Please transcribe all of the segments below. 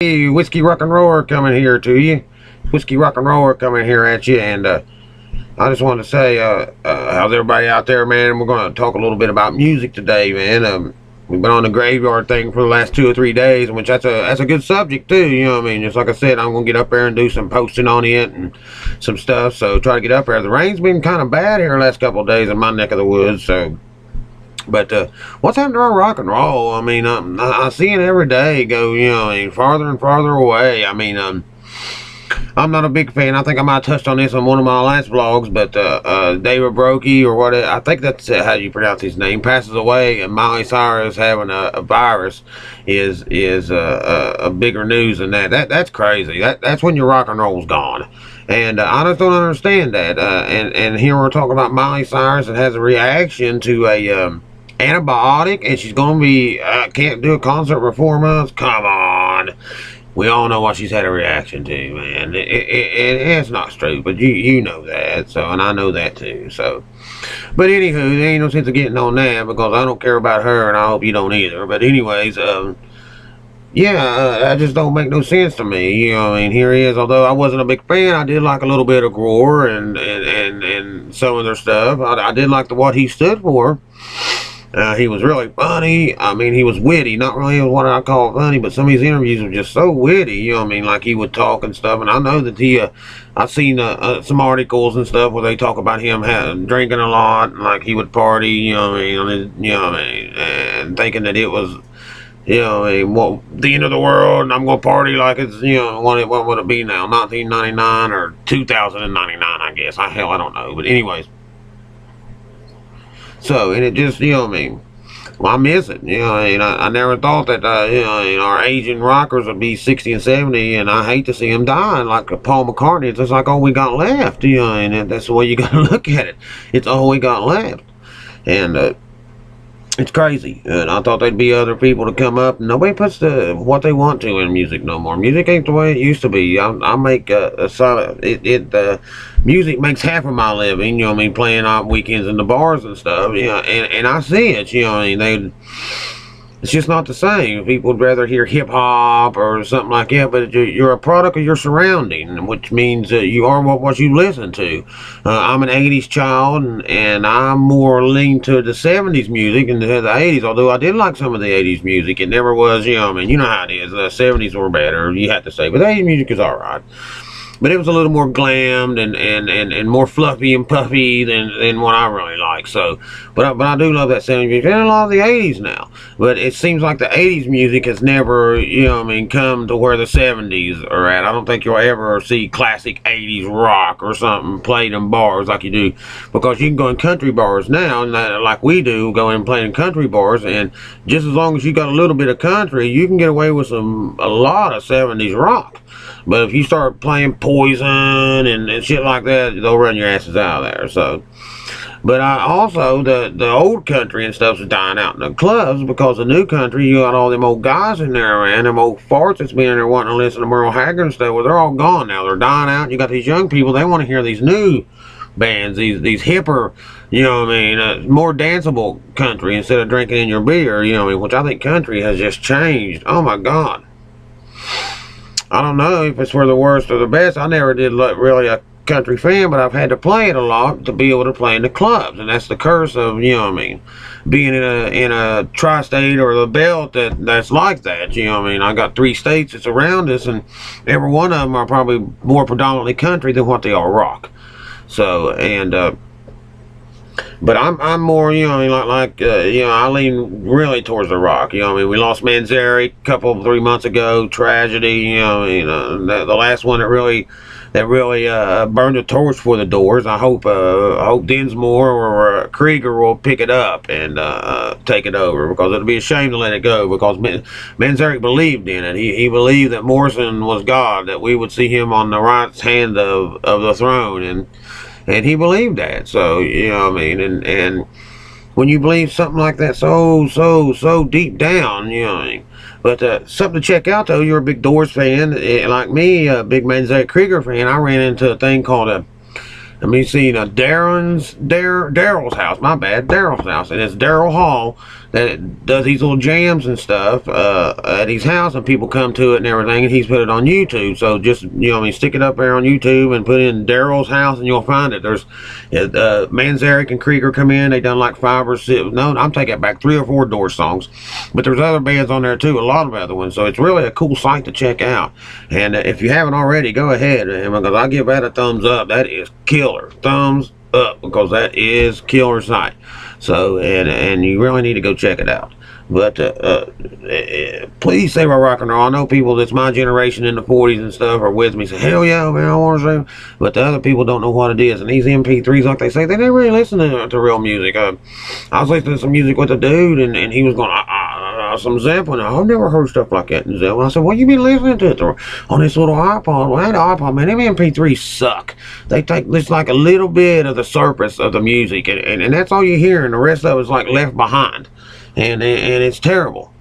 Hey, Whiskey Rock and Roller coming here to you. Whiskey Rock and Roller coming here at you, and I just wanted to say, how's everybody out there, man? We're going to talk a little bit about music today, man. We've been on the graveyard thing for the last 2 or 3 days, which that's a good subject too. You know what I mean? Just like I said, I'm gonna get up there and do some posting on it and some stuff. So try to get up there. The rain's been kind of bad here the last couple of days in my neck of the woods, so. But what's happened to our rock and roll? I mean, I see it every day go, farther and farther away. I mean, I'm not a big fan. I think I might have touched on this on one of my last vlogs, but David Brokey, or what, I think that's how you pronounce his name, passes away, and Miley Cyrus having a virus is a bigger news than that. That's crazy. That's when your rock and roll's gone. And I just don't understand that. And here we're talking about Miley Cyrus that has a reaction to a antibiotic, and she's going to be can't do a concert for 4 months. Come on. We all know what she's had a reaction to, man. It's not straight, but you know that. So, and I know that too. So, but anywho, there ain't no sense of getting on that because I don't care about her, and I hope you don't either. But anyways, yeah, that just don't make no sense to me. You know, I mean, here he is. Although I wasn't a big fan, I did like a little bit of Gwar and some of their stuff. I did like what he stood for. He was really funny. I mean, he was witty. Not really what I call funny, but some of his interviews were just so witty. You know what I mean? Like he would talk and stuff. And I know that I've seen some articles and stuff where they talk about him drinking a lot, and like he would party. You know what I mean? You know what I mean? And thinking that it was, you know, the end of the world, and I'm gonna party like it's, you know, what would it be now? 1999 or 2099? I guess. I don't know. But anyways. So, and it just, you know what I mean, well, I miss it, you know, and I never thought that, our Asian rockers would be 60 and 70, and I hate to see them die, like Paul McCartney. It's just like all we got left, you know, and that's the way you gotta look at it. It's all we got left, and, it's crazy, and I thought there'd be other people to come up. Nobody puts what they want to in music no more. Music ain't the way it used to be. I make music makes half of my living. You know what I mean? Playing on weekends in the bars and stuff. You know, and I see it. You know what I mean? It's just not the same. People would rather hear hip hop or something like that, but you're a product of your surrounding, which means you are what you listen to. I'm an 80s child, and I'm more lean to the 70s music than to the 80s, although I did like some of the 80s music. It never was, you know, I mean, you know how it is. The 70s were better, you have to say, but the 80s music is alright. But it was a little more glammed and more fluffy and puffy than what I really like. So, but I do love that 70s music and a lot of the 80s now. But it seems like the 80s music has never, you know what I mean, come to where the 70s are at. I don't think you'll ever see classic 80s rock or something played in bars like you do. Because you can go in country bars now, and like we do, go in and play in country bars, and just as long as you got a little bit of country, you can get away with a lot of 70s rock. But if you start playing Poison and shit like that, they'll run your asses out of there. So, but I also, the old country and stuff is dying out in the clubs, because the new country, you got all them old guys in there, man, them old farts that's been in there wanting to listen to Merle Haggard and stuff. Well, they're all gone now. They're dying out. You got these young people, they want to hear these new bands, these hipper, you know what I mean, more danceable country instead of drinking in your beer, you know what I mean, which I think country has just changed. Oh my God. I don't know if it's for the worst or the best. I never did really a country fan, but I've had to play it a lot to be able to play in the clubs, and that's the curse of, you know what I mean, being in a tri-state or the belt that's like that. You know what I mean, I got 3 states that's around us, and every one of them are probably more predominantly country than what they are rock. So, and but I'm more, you know, I mean, you know, I lean really towards the rock. You know, I mean, we lost Manzarek a 3 months ago, tragedy. You know, I mean, the last one that really burned the torch for the Doors. I hope Dinsmore or Krieger will pick it up and take it over, because it'd be a shame to let it go, because Manzarek believed in it. He believed that Morrison was God, that we would see him on the right hand of the throne, and he believed that. So, you know what I mean, and when you believe something like that so deep down, you know what I mean. But something to check out, though. You're a big Doors fan, like me, a big Manzarek Krieger fan. I ran into a thing called let me see, Daryl's house. My bad, Daryl's house, and it's Daryl Hall. that does these little jams and stuff at his house, and people come to it and everything, and he's put it on YouTube. So just, stick it up there on YouTube and put in Daryl's house, and you'll find it. There's Manzarek and Krieger come in. They done like 5 or 6. No, I'm taking it back, 3 or 4 Doors songs. But there's other bands on there too, a lot of other ones. So it's really a cool site to check out. And if you haven't already, go ahead, because I give that a thumbs up. That is killer. Thumbs up, because that is killer site. So and you really need to go check it out. But please save our rock and roll. I know people that's my generation in the 40s and stuff are with me, say, hell yeah, man, I want to say. But the other people don't know what it is. And these MP3s, like they say, they never really listen to real music. I was listening to some music with a dude, and he was going, some Zeppelin. I've never heard stuff like that in Zeppelin. I said, well, you been listening to it on this little iPod? Well, that iPod, man, them MP3s suck. They take just like a little bit of the surface of the music, and that's all you hear, and the rest of it's like left behind. And it's terrible.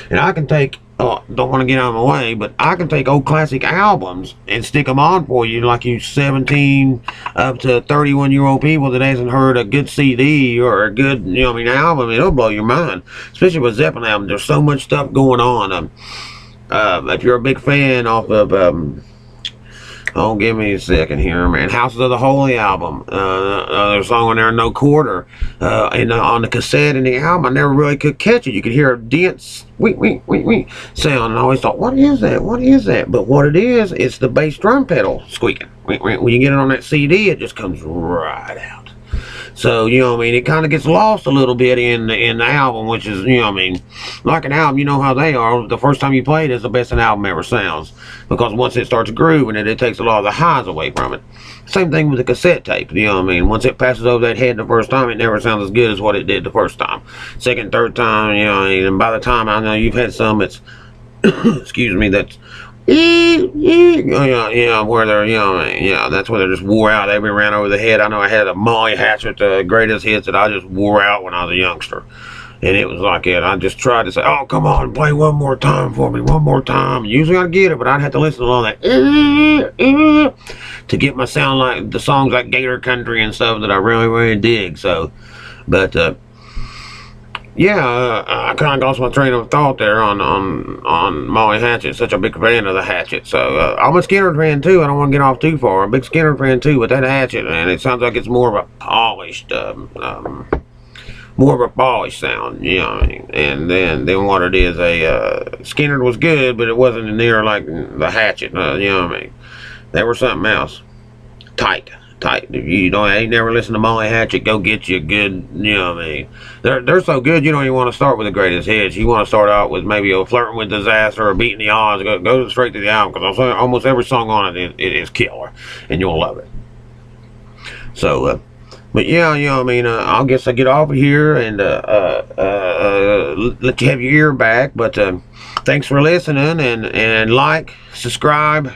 And I can take, don't want to get out of my way, but I can take old classic albums and stick them on for you, like you 17 up to 31-year-old people that hasn't heard a good CD or a good, album. It'll blow your mind, especially with Zeppelin albums. There's so much stuff going on. If you're a big fan off of, oh, give me a second here, man. Houses of the Holy album. There's a song on there, No Quarter. And on the cassette in the album, I never really could catch it. You could hear a dense sound, and I always thought, what is that? What is that? But what it is, it's the bass drum pedal squeaking. When you get it on that CD, it just comes right out. So, it kind of gets lost a little bit in the album, which is, like an album, you know how they are. The first time you play it is the best an album ever sounds. Because once it starts grooving, it takes a lot of the highs away from it. Same thing with the cassette tape, Once it passes over that head the first time, it never sounds as good as what it did the first time. Second, third time, and by the time, I know you've had some that's, excuse me, that's, where they're, that's where they're just wore out. They ran over the head. I know I had a Molly Hatchet, the greatest hits that I just wore out when I was a youngster. And it was like it. I just tried to say, oh, come on, play one more time for me, one more time. Usually I'd get it, but I'd have to listen to all that to get my sound like the songs like Gator Country and stuff that I really, really dig. So, but, I kind of lost my train of thought there on Molly Hatchet. Such a big fan of the Hatchet. So I'm a Skinner fan too. I don't want to get off too far. I'm a big Skinner fan too. But that Hatchet, man, it sounds like it's more of a polished, sound. And then what it is, Skinner was good, but it wasn't near like the Hatchet. They were something else. Tight. If you ain't never listened to Molly Hatchet, go get you a good, They're so good, you don't even want to start with the greatest hits. You want to start out with maybe a Flirting with Disaster or Beating the Odds. Go straight to the album, because almost every song on it is killer, and you'll love it. So, but I guess I get off of here and let you have your ear back. But thanks for listening, and like, subscribe.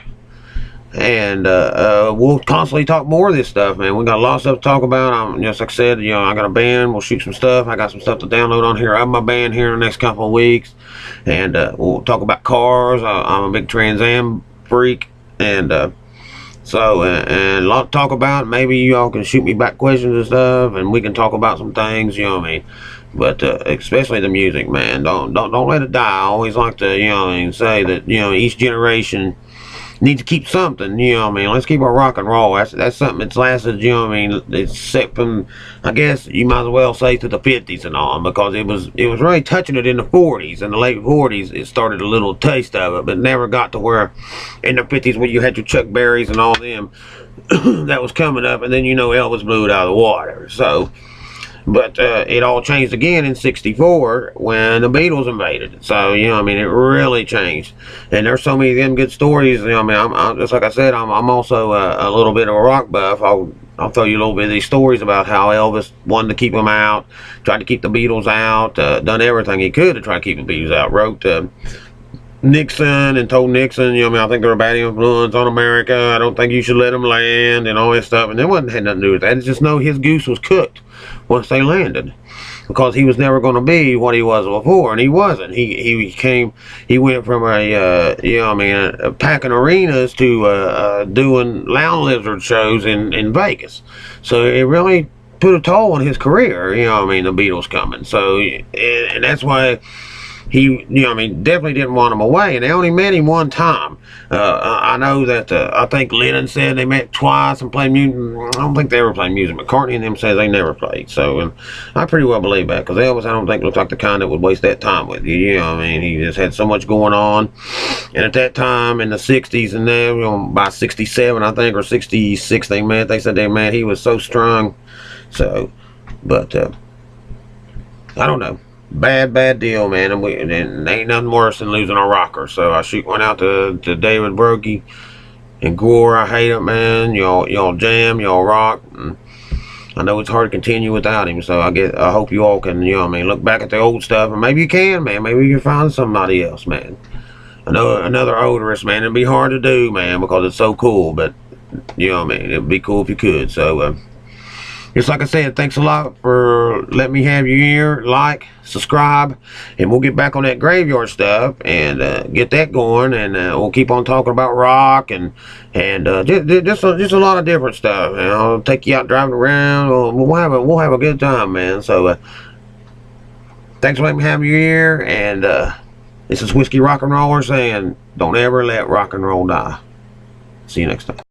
And we'll constantly talk more of this stuff, man. We got a lot of stuff to talk about. Just like I said, I got a band. We'll shoot some stuff. I got some stuff to download on here of my band here in the next couple of weeks. And we'll talk about cars. I'm a big Trans Am freak. And so, and a lot to talk about. Maybe y'all can shoot me back questions and stuff, and we can talk about some things, But especially the music, man. Don't let it die. I always like to, say that, each generation need to keep something, let's keep our rock and roll. That's something that's lasted, it's set from, I guess you might as well say, to the 50s and on, because it was really touching it in the 40s. In the late 40s it started a little taste of it, but never got to where in the 50s where you had your Chuck Berrys and all them that was coming up, and then Elvis blew it out of the water. So but it all changed again in '64 when the Beatles invaded. So, it really changed. And there's so many of them good stories. I'm just like I said, I'm also a little bit of a rock buff. I'll tell you a little bit of these stories about how Elvis wanted to keep them out, tried to keep the Beatles out, done everything he could to try to keep the Beatles out. Wrote Nixon and told Nixon, I think they're a bad influence on America. I don't think you should let them land and all this stuff. And it had nothing to do with that. It's just know his goose was cooked once they landed, because he was never going to be what he was before, and he wasn't. He went from packing arenas to doing Lounge Lizard shows in Vegas. So it really put a toll on his career. You know what I mean? The Beatles coming. So, and that's why he, you know, I mean, definitely didn't want him away, and they only met him one time. I know that I think Lennon said they met twice and played music. I don't think they ever played music. McCartney and them says they never played. So, and I pretty well believe that, because Elvis, I don't think, looks like the kind that would waste that time with you. You know what I mean? He just had so much going on, and at that time in the '60s, and then, you know, by '67, I think, or '66, they met. They said they met. He was so strong. So, but I don't know. Bad deal, man. And ain't nothing worse than losing a rocker. So I shoot one out to David Brokey and Gwar. I hate it, man. Y'all jam, y'all rock. And I know it's hard to continue without him. So I hope you all can, you know what I mean, look back at the old stuff, and maybe you can, man. Maybe you can find somebody else, man. Another odorous, man. It'd be hard to do, man, because it's so cool. But you know what I mean. It'd be cool if you could. So. Just like I said, thanks a lot for letting me have your ear. Like, subscribe, and we'll get back on that graveyard stuff and get that going. And we'll keep on talking about rock and just a lot of different stuff. And I'll take you out driving around. We'll have a good time, man. So thanks for letting me have your ear. And this is Whiskey Rock and Roller saying, don't ever let rock and roll die. See you next time.